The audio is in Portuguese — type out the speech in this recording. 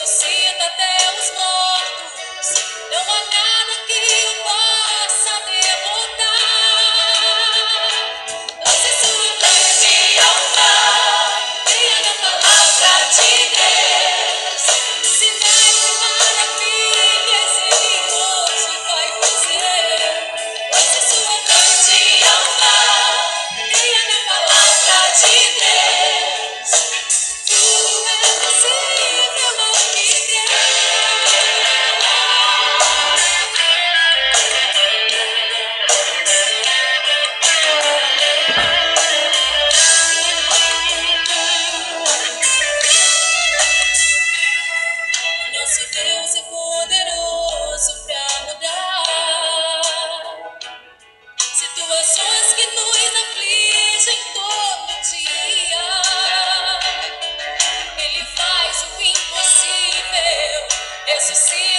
ressuscita até os mortos. Não há nada que o possa derrotar. Lance sua confiança, creia na palavra de Deus. Sinais e maravilhas Ele hoje vai fazer. Lance sua confiança, creia na palavra de Deus. Tudo é possível ao que Nosso Deus é poderoso pra mudar situações que nos afligem todo dia. Ele faz o impossível, ressuscita